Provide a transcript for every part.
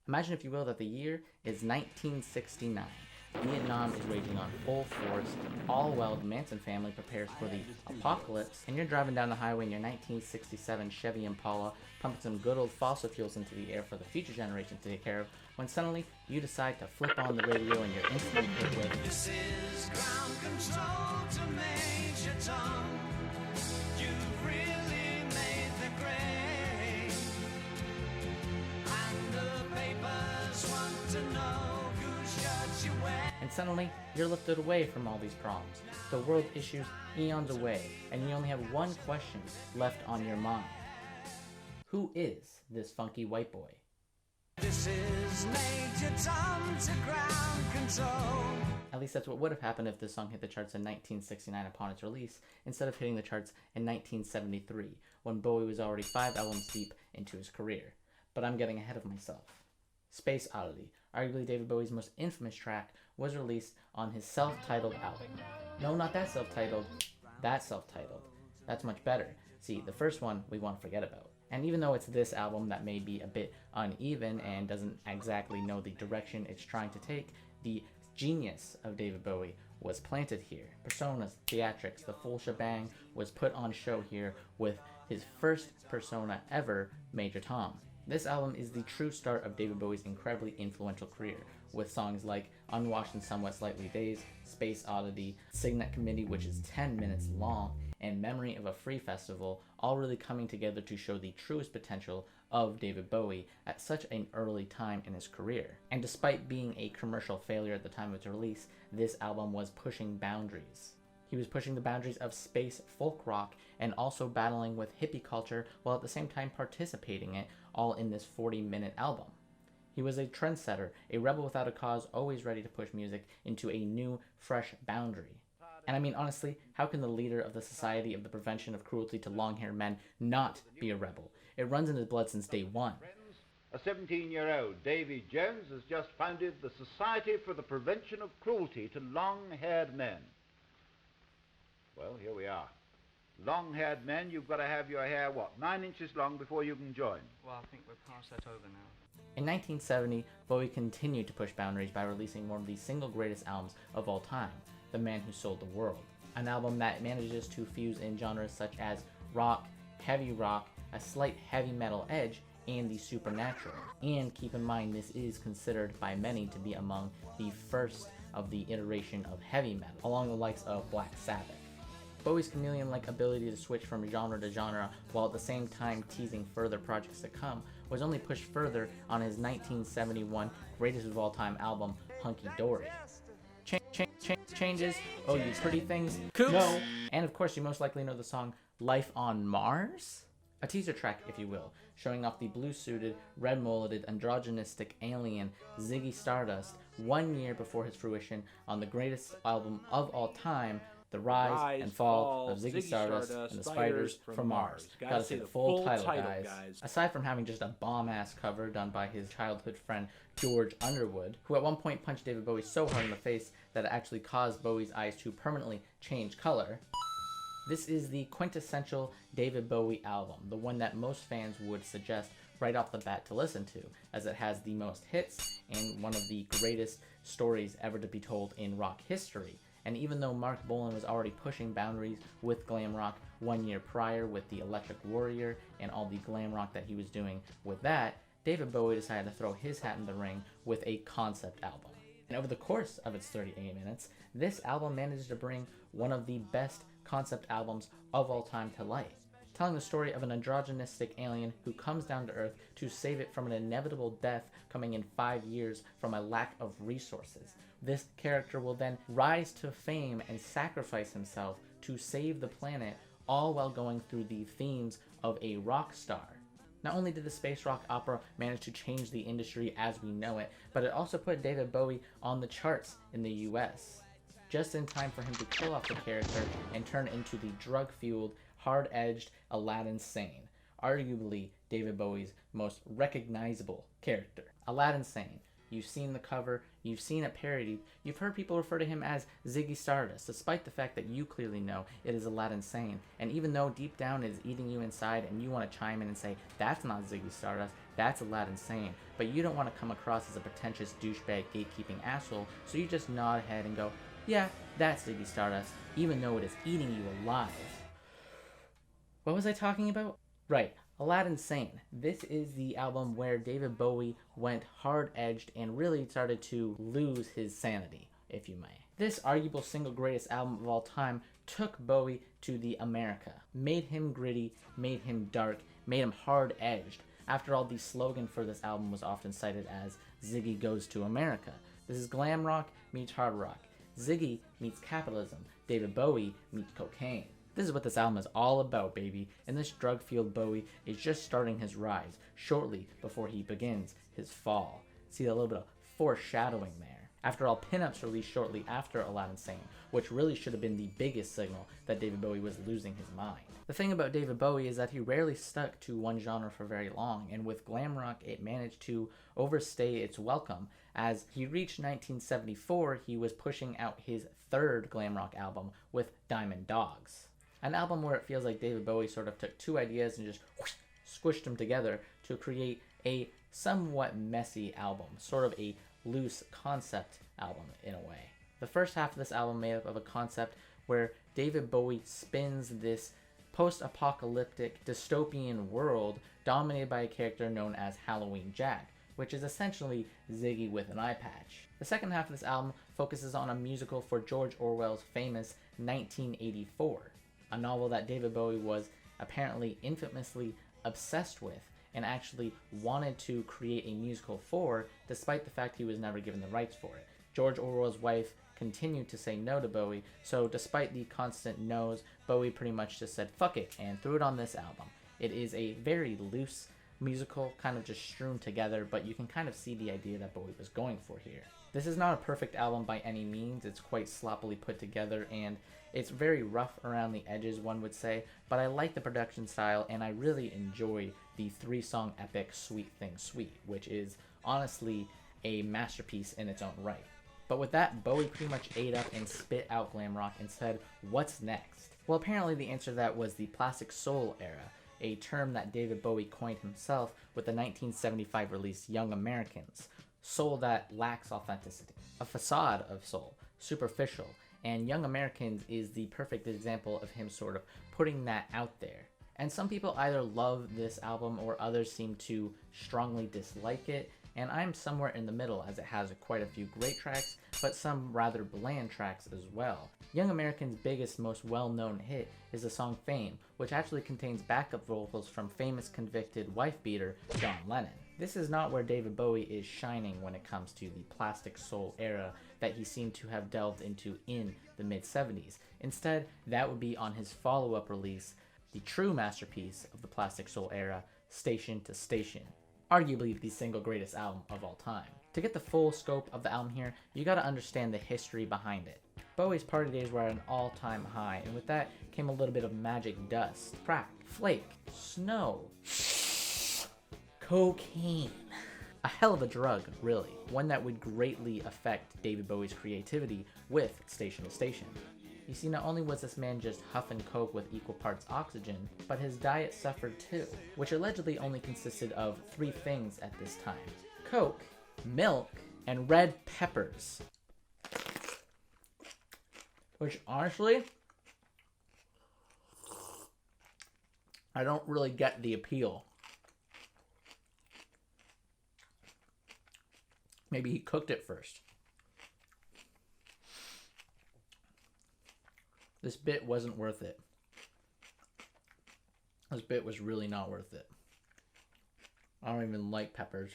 Imagine, if you will, that the year is 1969. Vietnam is raging on full force, all while the Manson family prepares for the apocalypse, and you're driving down the highway in your 1967 Chevy Impala, pumping some good old fossil fuels into the air for the future generation to take care of, when suddenly you decide to flip on the radio and you're instantly hit with This is ground control to Major Tom. You've really made the grade, and the papers want to know whose shirt you wear. And suddenly, you're lifted away from all these problems. The world issues eons away, and you only have one question left on your mind. Who is this funky white boy? This is Major Tom to ground control. At least that's what would have happened if this song hit the charts in 1969 upon its release, instead of hitting the charts in 1973, when Bowie was already 5 albums deep into his career. But I'm getting ahead of myself. Space Oddity, arguably David Bowie's most infamous track, was released on his self-titled album. No, not that self-titled, that self-titled. That's much better. See, the first one we want to forget about. And even though it's this album that may be a bit uneven and doesn't exactly know the direction it's trying to take, the genius of David Bowie was planted here. Personas, theatrics, the full shebang was put on show here with his first persona ever, Major Tom. This album is the true start of David Bowie's incredibly influential career, with songs like Unwashed and Somewhat Slightly Dazed, Space Oddity, Signet Committee, which is 10 minutes long, and Memory of a Free Festival, all really coming together to show the truest potential of David Bowie at such an early time in his career. And despite being a commercial failure at the time of its release, this album was pushing boundaries. He was pushing the boundaries of space folk rock and also battling with hippie culture while at the same time participating in it, all in this 40-minute album. He was a trendsetter, a rebel without a cause, always ready to push music into a new, fresh boundary. And I mean, honestly, how can the leader of the Society of the Prevention of Cruelty to Long-Haired Men not be a rebel? It runs in his blood since day one. A 17-year-old, David Jones, has just founded the Society for the Prevention of Cruelty to Long-Haired Men. Well, here we are. Long-haired men, you've got to have your hair, 9 inches long before you can join? Well, I think we're past that over now. In 1970, Bowie continued to push boundaries by releasing one of the single greatest albums of all time, The Man Who Sold the World. An album that manages to fuse in genres such as rock, heavy rock, a slight heavy metal edge, and the supernatural. And keep in mind, this is considered by many to be among the first of the iteration of heavy metal, along the likes of Black Sabbath. Bowie's chameleon-like ability to switch from genre to genre while at the same time teasing further projects to come was only pushed further on his 1971 greatest of all time album, Hunky Dory. Changes, oh you pretty things, Coops. No. And of course you most likely know the song Life on Mars? A teaser track, if you will, showing off the blue-suited, red-mulleted, androgynistic alien Ziggy Stardust 1 year before his fruition on the greatest album of all time, The Rise and Fall of Ziggy Stardust and the Spiders from Mars. Gotta say the full title, guys. Aside from having just a bomb-ass cover done by his childhood friend George Underwood, who at one point punched David Bowie so hard in the face that it actually caused Bowie's eyes to permanently change color, this is the quintessential David Bowie album, the one that most fans would suggest right off the bat to listen to, as it has the most hits and one of the greatest stories ever to be told in rock history. And even though Mark Bolan was already pushing boundaries with glam rock 1 year prior with the Electric Warrior and all the glam rock that he was doing with that, David Bowie decided to throw his hat in the ring with a concept album. And over the course of its 38 minutes, this album managed to bring one of the best concept albums of all time to life, telling the story of an androgynistic alien who comes down to Earth to save it from an inevitable death coming in 5 years from a lack of resources. This character will then rise to fame and sacrifice himself to save the planet, all while going through the themes of a rock star. Not only did the space rock opera manage to change the industry as we know it, but it also put David Bowie on the charts in the US, just in time for him to kill off the character and turn into the drug-fueled, hard-edged Aladdin Sane, arguably David Bowie's most recognizable character. Aladdin Sane, you've seen the cover, you've seen it parodied, you've heard people refer to him as Ziggy Stardust, despite the fact that you clearly know it is Aladdin Sane. And even though deep down it is eating you inside and you want to chime in and say, that's not Ziggy Stardust, that's Aladdin Sane, but you don't want to come across as a pretentious douchebag gatekeeping asshole, so you just nod ahead and go, yeah, that's Ziggy Stardust, even though it is eating you alive. What was I talking about? Right, Aladdin Sane. This is the album where David Bowie went hard-edged and really started to lose his sanity, if you may. This arguable single greatest album of all time took Bowie to the America, made him gritty, made him dark, made him hard-edged. After all, the slogan for this album was often cited as Ziggy Goes to America. This is glam rock meets hard rock. Ziggy meets capitalism. David Bowie meets cocaine. This is what this album is all about, baby, and this drug-fueled Bowie is just starting his rise, shortly before he begins his fall. See a little bit of foreshadowing there. After all, Pinups released shortly after Aladdin Sane, which really should have been the biggest signal that David Bowie was losing his mind. The thing about David Bowie is that he rarely stuck to one genre for very long, and with glam rock it managed to overstay its welcome. As he reached 1974, he was pushing out his third glam rock album with Diamond Dogs. An album where it feels like David Bowie sort of took two ideas and just squished them together to create a somewhat messy album, sort of a loose concept album in a way. The first half of this album made up of a concept where David Bowie spins this post-apocalyptic dystopian world dominated by a character known as Halloween Jack, which is essentially Ziggy with an eye patch. The second half of this album focuses on a musical for George Orwell's famous 1984, a novel that David Bowie was apparently infamously obsessed with and actually wanted to create a musical for, despite the fact he was never given the rights for it. George Orwell's wife continued to say no to Bowie, so despite the constant no's, Bowie pretty much just said fuck it and threw it on this album. It is a very loose musical, kind of just strewn together, but you can kind of see the idea that Bowie was going for here. This is not a perfect album by any means. It's quite sloppily put together and it's very rough around the edges, one would say, but I like the production style and I really enjoy the 3-song epic Sweet Thing Sweet, which is honestly a masterpiece in its own right. But with that, Bowie pretty much ate up and spit out glam rock and said, what's next? Well, apparently the answer to that was the Plastic Soul era, a term that David Bowie coined himself with the 1975 release Young Americans. Soul that lacks authenticity. A facade of soul, superficial, and Young Americans is the perfect example of him sort of putting that out there. And some people either love this album or others seem to strongly dislike it, and I'm somewhere in the middle as it has quite a few great tracks, but some rather bland tracks as well. Young American's biggest, most well-known hit is the song Fame, which actually contains backup vocals from famous convicted wife-beater John Lennon. This is not where David Bowie is shining when it comes to the Plastic Soul era that he seemed to have delved into in the mid-70s. Instead, that would be on his follow-up release, the true masterpiece of the Plastic Soul era, Station to Station, arguably the single greatest album of all time. To get the full scope of the album here, you gotta understand the history behind it. Bowie's party days were at an all-time high, and with that came a little bit of magic dust, crack, flake, snow, cocaine. A hell of a drug, really. One that would greatly affect David Bowie's creativity with Station to Station. You see, not only was this man just huffing coke with equal parts oxygen, but his diet suffered too, which allegedly only consisted of 3 things at this time: coke, milk, and red peppers. Which honestly, I don't really get the appeal. Maybe he cooked it first. This bit wasn't worth it. This bit was really not worth it. I don't even like peppers.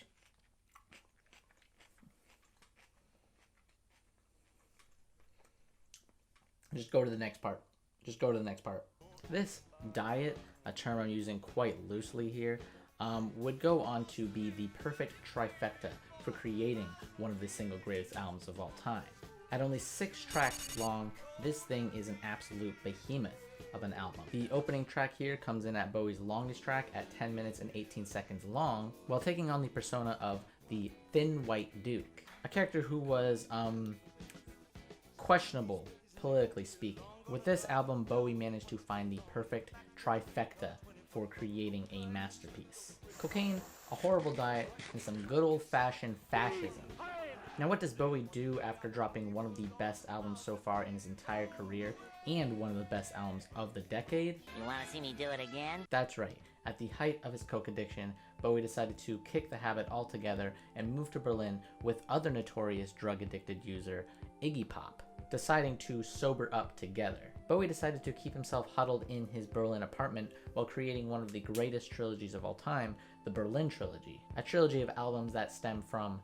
Just go to the next part. Just go to the next part. This diet, a term I'm using quite loosely here, would go on to be the perfect trifecta for creating one of the single greatest albums of all time. At only 6 tracks long, this thing is an absolute behemoth of an album. The opening track here comes in at Bowie's longest track at 10 minutes and 18 seconds long, while taking on the persona of the the Thin White Duke, a character who was questionable, politically speaking. With this album, Bowie managed to find the perfect trifecta for creating a masterpiece. Cocaine, a horrible diet, and some good old-fashioned fascism. Now what does Bowie do after dropping one of the best albums so far in his entire career, and one of the best albums of the decade? You wanna see me do it again? That's right. At the height of his coke addiction, Bowie decided to kick the habit altogether and move to Berlin with other notorious drug-addicted user, Iggy Pop, deciding to sober up together. Bowie decided to keep himself huddled in his Berlin apartment while creating one of the greatest trilogies of all time, the Berlin Trilogy, a trilogy of albums that stem from,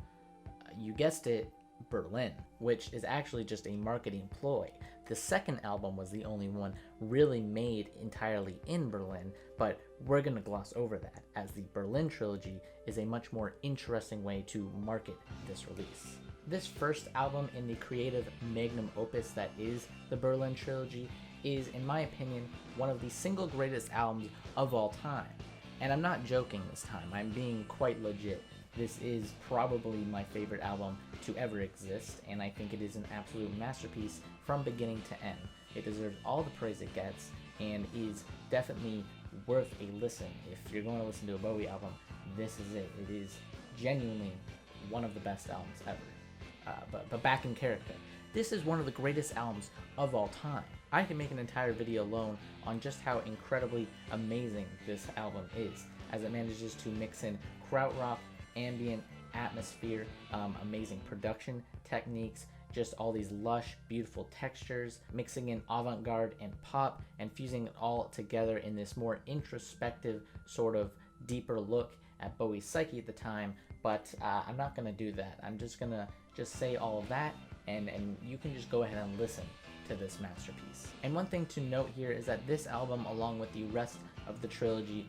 you guessed it, Berlin, which is actually just a marketing ploy. The second album was the only one really made entirely in Berlin, but we're gonna gloss over that, as the Berlin Trilogy is a much more interesting way to market this release. This first album in the creative magnum opus that is the Berlin Trilogy is, in my opinion, one of the single greatest albums of all time. And I'm not joking this time, I'm being quite legit. This is probably my favorite album to ever exist, and I think it is an absolute masterpiece from beginning to end. It deserves all the praise it gets, and is definitely worth a listen. If you're going to listen to a Bowie album, this is it. It is genuinely one of the best albums ever. But back in character, this is one of the greatest albums of all time. I can make an entire video alone on just how incredibly amazing this album is, as it manages to mix in krautrock, ambient, atmosphere, amazing production techniques, just all these lush, beautiful textures, mixing in avant-garde and pop, and fusing it all together in this more introspective, sort of deeper look at Bowie's psyche at the time. But I'm not gonna do that. I'm just gonna say all of that, and you can just go ahead and listen to this masterpiece. And one thing to note here is that this album, along with the rest of the trilogy,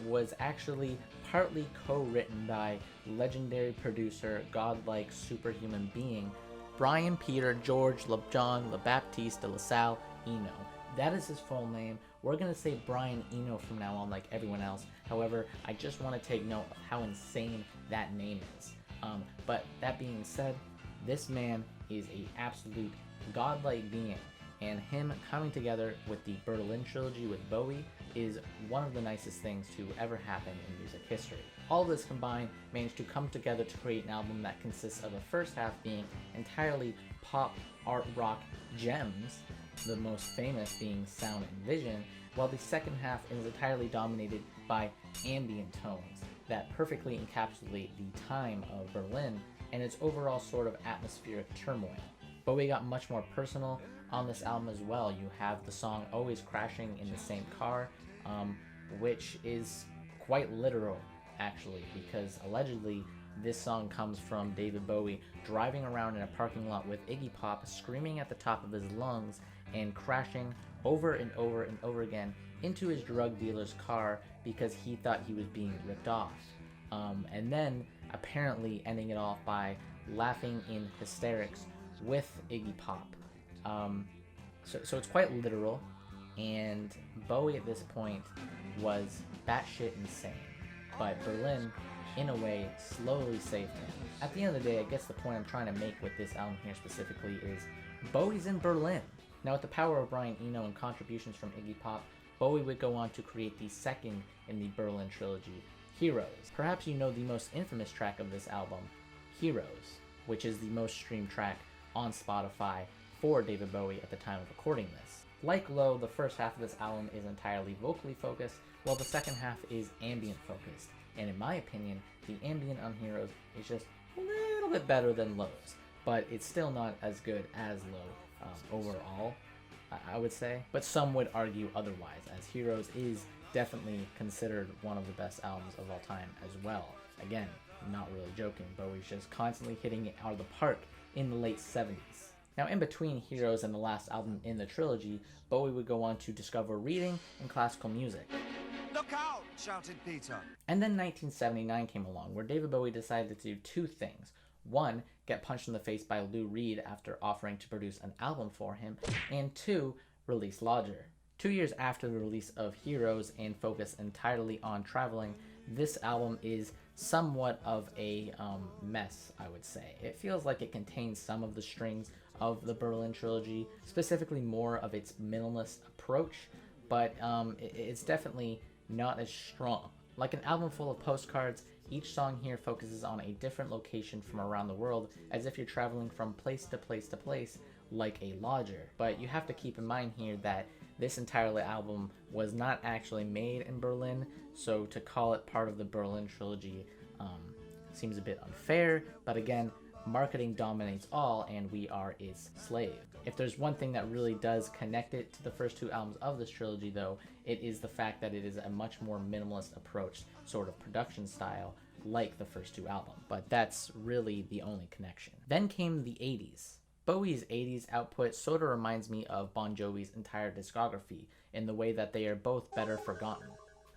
was actually partly co-written by legendary producer, godlike superhuman being, Brian Peter George LeJohn LeBaptiste de La Salle Eno. That is his full name. We're gonna say Brian Eno from now on, like everyone else. However, I just want to take note of how insane that name is. But that being said, this man is an absolute godlike being, and him coming together with the Berlin Trilogy with Bowie is one of the nicest things to ever happen in music history. All of this combined managed to come together to create an album that consists of the first half being entirely pop, art rock gems, the most famous being Sound and Vision, while the second half is entirely dominated by ambient tones that perfectly encapsulate the time of Berlin and its overall sort of atmospheric turmoil. Bowie got much more personal on this album as well. You have the song Always Crashing in the Same Car, which is quite literal actually, because allegedly this song comes from David Bowie driving around in a parking lot with Iggy Pop screaming at the top of his lungs and crashing over and over and over again into his drug dealer's car because he thought he was being ripped off. And then apparently ending it off by laughing in hysterics with Iggy Pop. So it's quite literal, and Bowie at this point was batshit insane. But Berlin, in a way, slowly saved him. At the end of the day, I guess the point I'm trying to make with this album here specifically is Bowie's in Berlin. Now with the power of Brian Eno and contributions from Iggy Pop, Bowie would go on to create the second in the Berlin Trilogy, Heroes. Perhaps you know the most infamous track of this album, Heroes, which is the most streamed track on Spotify for David Bowie at the time of recording this. Like Low, the first half of this album is entirely vocally focused, while the second half is ambient focused. And in my opinion, the ambient on Heroes is just a little bit better than Low's, but it's still not as good as Low overall, I would say. But some would argue otherwise, as Heroes is definitely considered one of the best albums of all time as well. Again, not really joking, Bowie's just constantly hitting it out of the park in the late 70s. Now in between Heroes and the last album in the trilogy, Bowie would go on to discover reading and classical music. Look out! Shouted Peter. And then 1979 came along, where David Bowie decided to do two things. One, get punched in the face by Lou Reed after offering to produce an album for him, and two, release Lodger. 2 years after the release of Heroes and focus entirely on traveling, this album is somewhat of a mess, I would say. It feels like it contains some of the strings of the Berlin trilogy, specifically more of its minimalist approach, but it's definitely not as strong. Like an album full of postcards, each song here focuses on a different location from around the world, as if you're traveling from place to place to place like a lodger. But you have to keep in mind here that this entire album was not actually made in Berlin, so to call it part of the Berlin trilogy seems a bit unfair, but again, marketing dominates all and we are its slave. If there's one thing that really does connect it to the first two albums of this trilogy though, it is the fact that it is a much more minimalist approach sort of production style like the first two albums, but that's really the only connection. Then came the 80s. Bowie's 80s output sort of reminds me of Bon Jovi's entire discography in the way that they are both better forgotten.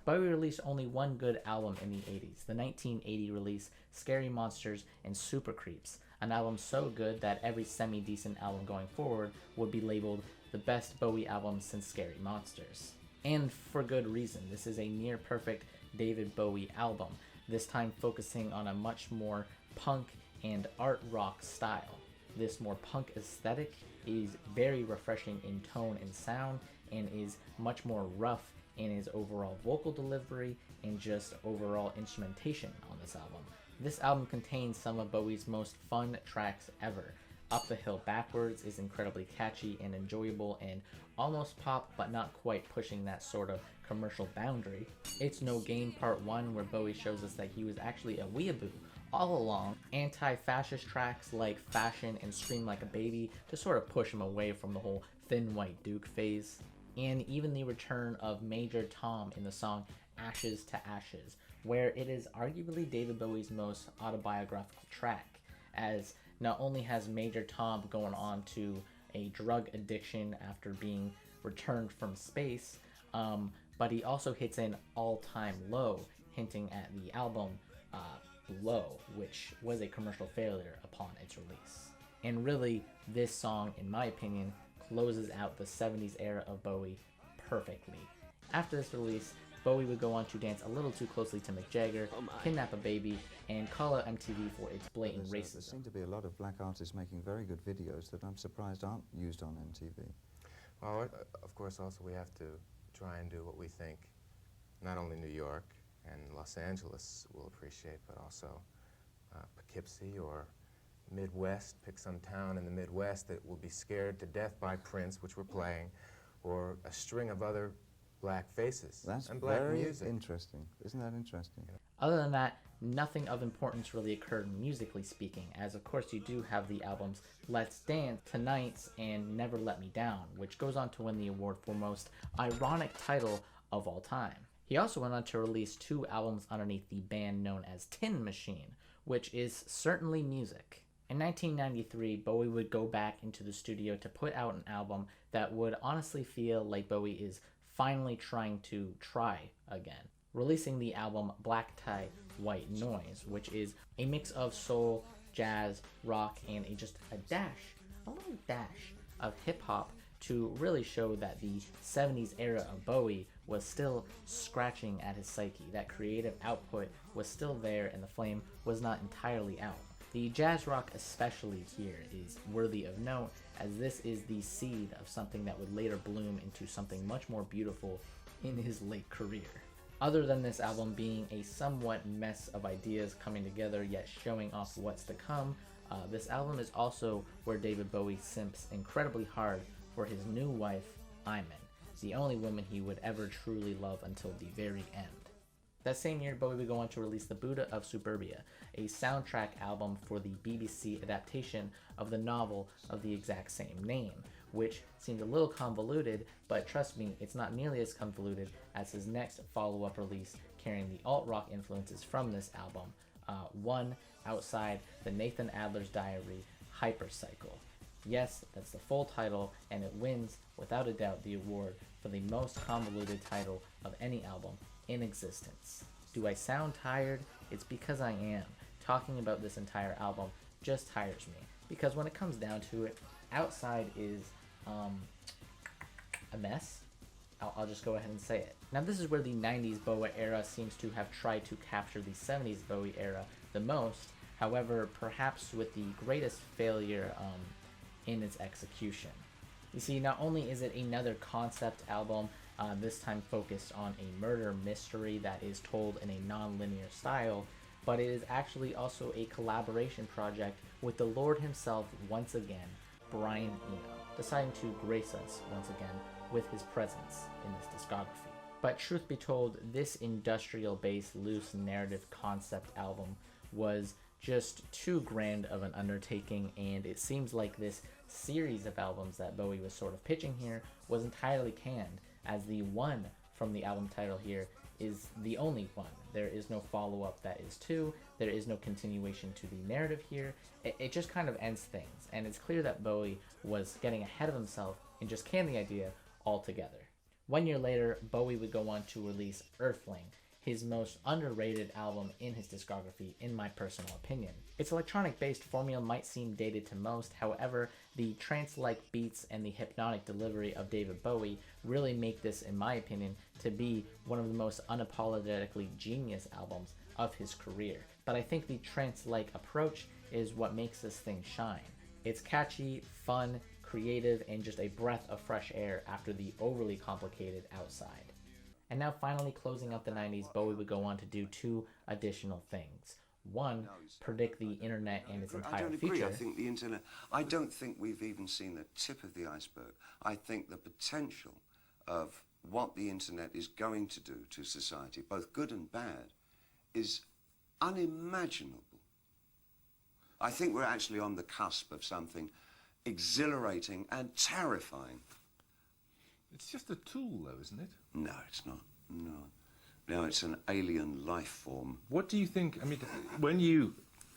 Bowie released only one good album in the 80s, the 1980 release Scary Monsters and Super Creeps, an album so good that every semi-decent album going forward would be labeled the best Bowie album since Scary Monsters. And for good reason. This is a near perfect David Bowie album, this time focusing on a much more punk and art rock style. This more punk aesthetic is very refreshing in tone and sound, and is much more rough in his overall vocal delivery and just overall instrumentation on this album. This album contains some of Bowie's most fun tracks ever. Up the Hill Backwards is incredibly catchy and enjoyable and almost pop, but not quite pushing that sort of commercial boundary. It's No Game Part 1, where Bowie shows us that he was actually a weeaboo all along. Anti-fascist tracks like Fashion and Scream Like a Baby to sort of push him away from the whole Thin White Duke phase. And even the return of Major Tom in the song Ashes to Ashes, where it is arguably David Bowie's most autobiographical track, as not only has Major Tom going on to a drug addiction after being returned from space, but he also hits an all-time low, hinting at the album Blow, which was a commercial failure upon its release. And really, this song, in my opinion, closes out the 70s era of Bowie perfectly. After this release, Bowie would go on to dance a little too closely to Mick Jagger, Kidnap a Baby, and call out MTV for its blatant racism. There seem to be a lot of black artists making very good videos that I'm surprised aren't used on MTV. Well, of course, also we have to try and do what we think not only New York and Los Angeles will appreciate, but also Poughkeepsie or Midwest. Pick some town in the Midwest that will be scared to death by Prince, which we're playing, or a string of other black faces That's and black very music. interesting. Isn't that interesting? Other than that, nothing of importance really occurred musically speaking, as of course you do have the albums Let's Dance, Tonight's, and Never Let Me Down, which goes on to win the award for most ironic title of all time. He also went on to release two albums underneath the band known as Tin Machine, which is certainly music. In 1993, Bowie would go back into the studio to put out an album that would honestly feel like Bowie is finally trying to try again, releasing the album Black Tie, White Noise, which is a mix of soul, jazz, rock, and a little dash of hip-hop to really show that the 70s era of Bowie was still scratching at his psyche. That creative output was still there and the flame was not entirely out. The jazz rock especially here is worthy of note, as this is the seed of something that would later bloom into something much more beautiful in his late career. Other than this album being a somewhat mess of ideas coming together yet showing off what's to come, this album is also where David Bowie simps incredibly hard for his new wife, Iman, the only woman he would ever truly love until the very end. That same year, Bowie would go on to release The Buddha of Suburbia, a soundtrack album for the BBC adaptation of the novel of the exact same name, which seemed a little convoluted, but trust me, it's not nearly as convoluted as his next follow-up release carrying the alt-rock influences from this album, one outside the Nathan Adler's Diary, Hypercycle. Yes, that's the full title, and it wins, without a doubt, the award for the most convoluted title of any album in existence. Do I sound tired? It's because I am. Talking about this entire album just tires me, because when it comes down to it, Outside is a mess. I'll just go ahead and say it. Now this is where the 90s Bowie era seems to have tried to capture the 70s Bowie era the most, however, perhaps with the greatest failure in its execution. You see, not only is it another concept album, this time focused on a murder mystery that is told in a non-linear style, but it is actually also a collaboration project with the Lord himself once again, Brian Eno, deciding to grace us once again with his presence in this discography. But truth be told, this industrial-based loose narrative concept album was just too grand of an undertaking, and it seems like this series of albums that Bowie was sort of pitching here was entirely canned, as the one from the album title here is the only one. There is no follow-up that is two, there is no continuation to the narrative here. It just kind of ends things, and it's clear that Bowie was getting ahead of himself and just canned the idea altogether. 1 year later, Bowie would go on to release Earthling, his most underrated album in his discography, in my personal opinion. Its electronic-based formula might seem dated to most, however, the trance-like beats and the hypnotic delivery of David Bowie really make this, in my opinion, to be one of the most unapologetically genius albums of his career. But I think the trance-like approach is what makes this thing shine. It's catchy, fun, creative, and just a breath of fresh air after the overly complicated outside. And now finally closing out the 90s, Bowie would go on to do two additional things. One, predict the internet and its entire I don't agree. future. I think the internet, I don't think we've even seen the tip of the iceberg. I think the potential of what the internet is going to do to society, both good and bad, is unimaginable. I think we're actually on the cusp of something exhilarating and terrifying. It's just a tool, though, isn't it? No, it's not. No. No, it's an alien life form. What do you think, I mean, when you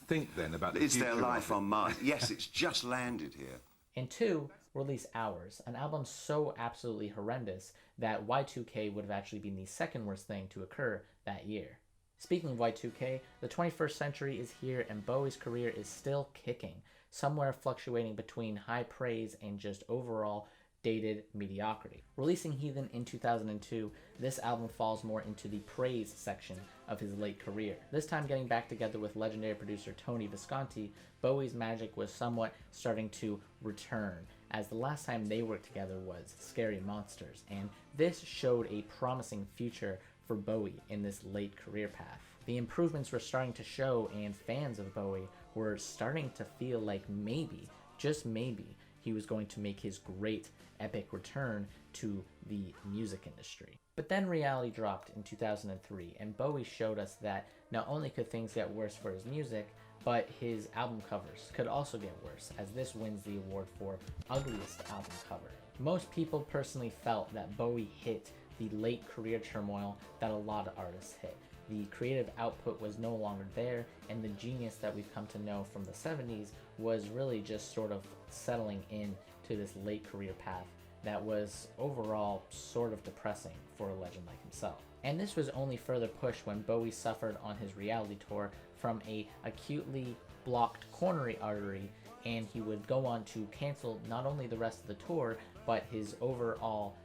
think then about the It's future their life of it, on Mars. Yes, it's just landed here. And two, release Hours, an album so absolutely horrendous that Y2K would have actually been the second worst thing to occur that year. Speaking of Y2K, the 21st century is here and Bowie's career is still kicking, somewhere fluctuating between high praise and just overall dated mediocrity. Releasing Heathen in 2002, this album falls more into the praise section of his late career. This time getting back together with legendary producer Tony Visconti, Bowie's magic was somewhat starting to return, as the last time they worked together was Scary Monsters, and this showed a promising future for Bowie in this late career path. The improvements were starting to show, and fans of Bowie were starting to feel like maybe, just maybe, he was going to make his great epic return to the music industry. But then reality dropped in 2003, and Bowie showed us that not only could things get worse for his music, but his album covers could also get worse, as this wins the award for ugliest album cover. Most people personally felt that Bowie hit the late career turmoil that a lot of artists hit. The creative output was no longer there, and the genius that we've come to know from the 70s was really just sort of settling in to this late career path that was overall sort of depressing for a legend like himself. And this was only further pushed when Bowie suffered on his reality tour from a acutely blocked coronary artery, and he would go on to cancel not only the rest of the tour, but his overall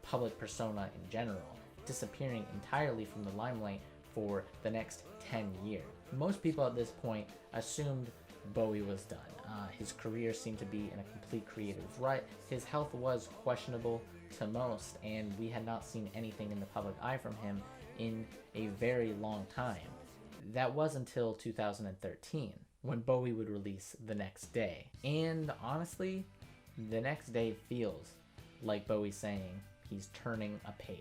public persona in general, disappearing entirely from the limelight for the next 10 years. Most people at this point assumed Bowie was done. His career seemed to be in a complete creative rut. His health was questionable to most, and we had not seen anything in the public eye from him in a very long time. That was until 2013, when Bowie would release The Next Day. And honestly, The Next Day feels like Bowie saying he's turning a page.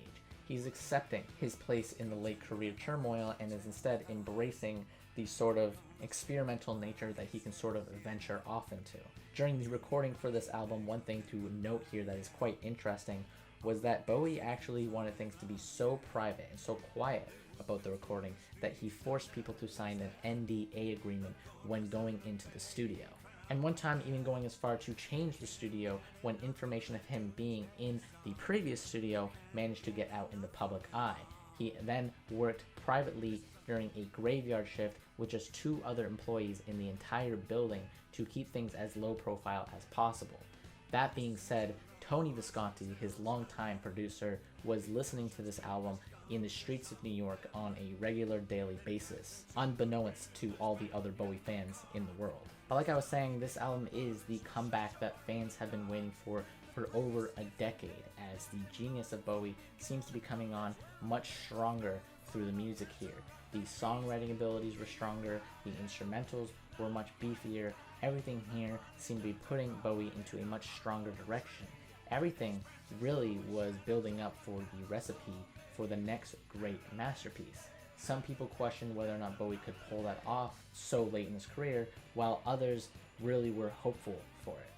He's accepting his place in the late career turmoil and is instead embracing the sort of experimental nature that he can sort of venture off into. During the recording for this album, one thing to note here that is quite interesting was that Bowie actually wanted things to be so private and so quiet about the recording that he forced people to sign an NDA agreement when going into the studio. And one time even going as far to change the studio when information of him being in the previous studio managed to get out in the public eye. He then worked privately during a graveyard shift with just 2 other employees in the entire building to keep things as low profile as possible. That being said, Tony Visconti, his longtime producer, was listening to this album in the streets of New York on a regular daily basis, unbeknownst to all the other Bowie fans in the world. But like I was saying, this album is the comeback that fans have been waiting for over a decade, as the genius of Bowie seems to be coming on much stronger through the music here. The songwriting abilities were stronger, the instrumentals were much beefier, everything here seemed to be putting Bowie into a much stronger direction. Everything really was building up for the recipe for the next great masterpiece. Some people questioned whether or not Bowie could pull that off so late in his career, while others really were hopeful for it.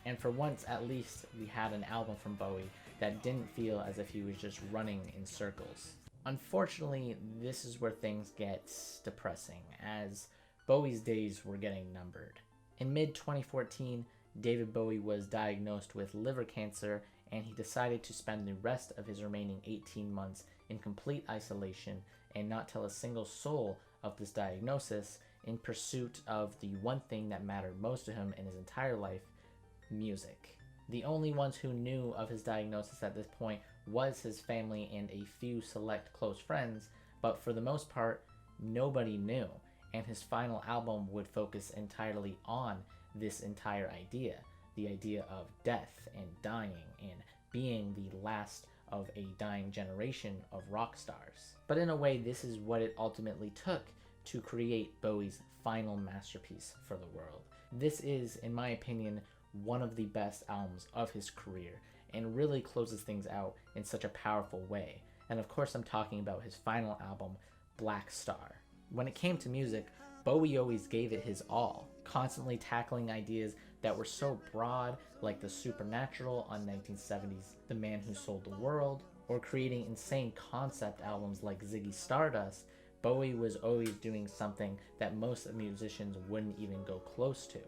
And for once, at least, we had an album from Bowie that didn't feel as if he was just running in circles. Unfortunately, this is where things get depressing, as Bowie's days were getting numbered. In mid-2014, David Bowie was diagnosed with liver cancer, and he decided to spend the rest of his remaining 18 months in complete isolation and not tell a single soul of this diagnosis, in pursuit of the one thing that mattered most to him in his entire life: music. The only ones who knew of his diagnosis at this point was his family and a few select close friends, but for the most part, nobody knew, and his final album would focus entirely on this entire idea, the idea of death and dying and being the last of a dying generation of rock stars. But in a way, this is what it ultimately took to create Bowie's final masterpiece for the world. This is, in my opinion, one of the best albums of his career, and really closes things out in such a powerful way. And of course, I'm talking about his final album, Blackstar. When it came to music, Bowie always gave it his all, constantly tackling ideas that were so broad, like the supernatural on 1970's The Man Who Sold the World, or creating insane concept albums like Ziggy Stardust. Bowie was always doing something that most musicians wouldn't even go close to,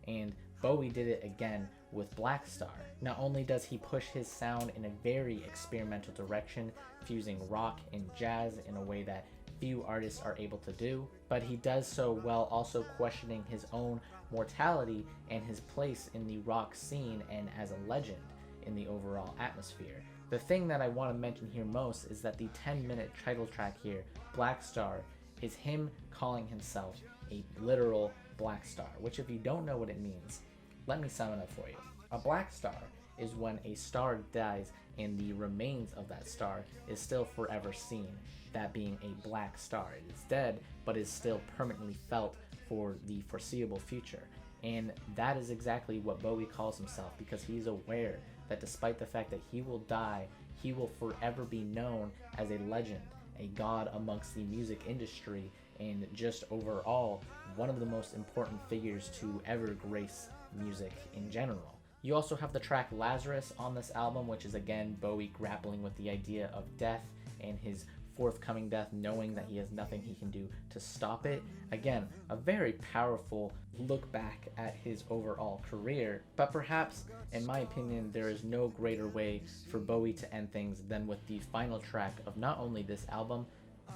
and Bowie did it again with Blackstar. Not only does he push his sound in a very experimental direction, fusing rock and jazz in a way that few artists are able to do, but he does so while also questioning his own mortality and his place in the rock scene and as a legend in the overall atmosphere. The thing that I want to mention here most is that the 10-minute title track here, Blackstar, is him calling himself a literal black star, which if you don't know what it means, let me sum it up for you. A black star is when a star dies and the remains of that star is still forever seen, that being a black star. It is dead, but is still permanently felt for the foreseeable future. And that is exactly what Bowie calls himself, because he's aware that despite the fact that he will die, he will forever be known as a legend, a god amongst the music industry, and just overall one of the most important figures to ever grace music in general. You also have the track Lazarus on this album, which is again Bowie grappling with the idea of death and his forthcoming death, knowing that he has nothing he can do to stop it. Again, a very powerful look back at his overall career, but perhaps, in my opinion, there is no greater way for Bowie to end things than with the final track of not only this album,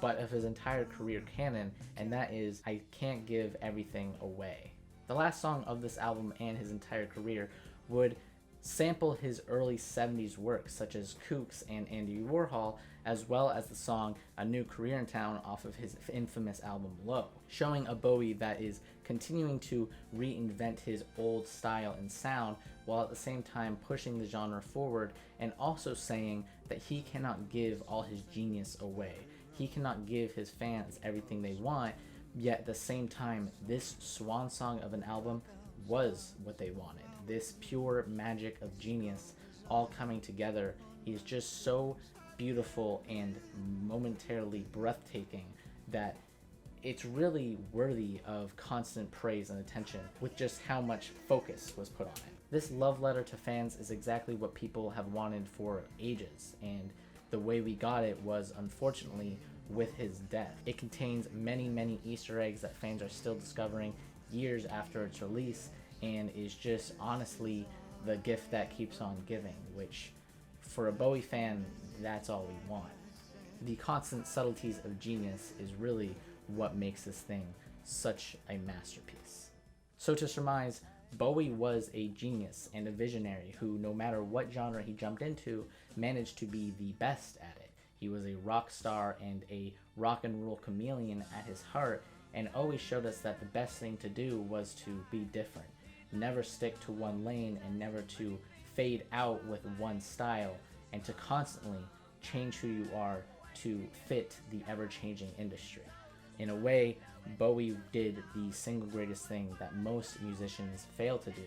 but of his entire career canon, and that is I Can't Give Everything Away. The last song of this album and his entire career would sample his early 70s work, such as Kooks and Andy Warhol, as well as the song A New Career in Town off of his infamous album Low, showing a Bowie that is continuing to reinvent his old style and sound, while at the same time pushing the genre forward and also saying that he cannot give all his genius away. He cannot give his fans everything they want, yet at the same time, this swan song of an album was what they wanted. This pure magic of genius all coming together is just so beautiful and momentarily breathtaking that it's really worthy of constant praise and attention with just how much focus was put on it. This love letter to fans is exactly what people have wanted for ages, and the way we got it was, unfortunately, with his death. It contains many, many Easter eggs that fans are still discovering years after its release, and is just honestly the gift that keeps on giving, which for a Bowie fan, that's all we want. The constant subtleties of genius is really what makes this thing such a masterpiece. So to surmise, Bowie was a genius and a visionary who, no matter what genre he jumped into, managed to be the best at it. He was a rock star and a rock and roll chameleon at his heart, and always showed us that the best thing to do was to be different. Never stick to one lane, and never to fade out with one style, and to constantly change who you are to fit the ever-changing industry. In a way, Bowie did the single greatest thing that most musicians fail to do,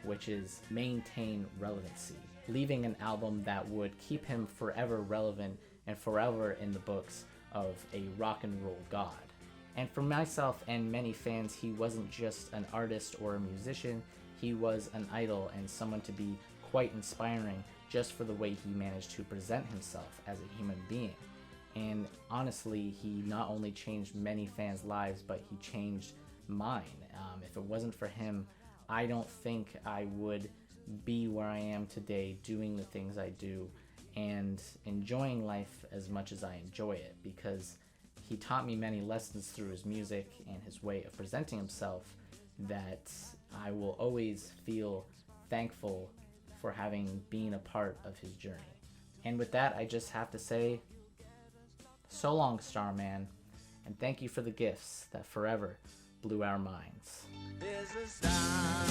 which is maintain relevancy, leaving an album that would keep him forever relevant and forever in the books of a rock and roll god. And for myself and many fans, he wasn't just an artist or a musician, he was an idol and someone to be quite inspiring just for the way he managed to present himself as a human being. And honestly, he not only changed many fans' lives, but he changed mine. If it wasn't for him, I don't think I would be where I am today, doing the things I do and enjoying life as much as I enjoy it, because he taught me many lessons through his music and his way of presenting himself that I will always feel thankful for having been a part of his journey. And with that, I just have to say, so long, Starman, and thank you for the gifts that forever blew our minds. There's a star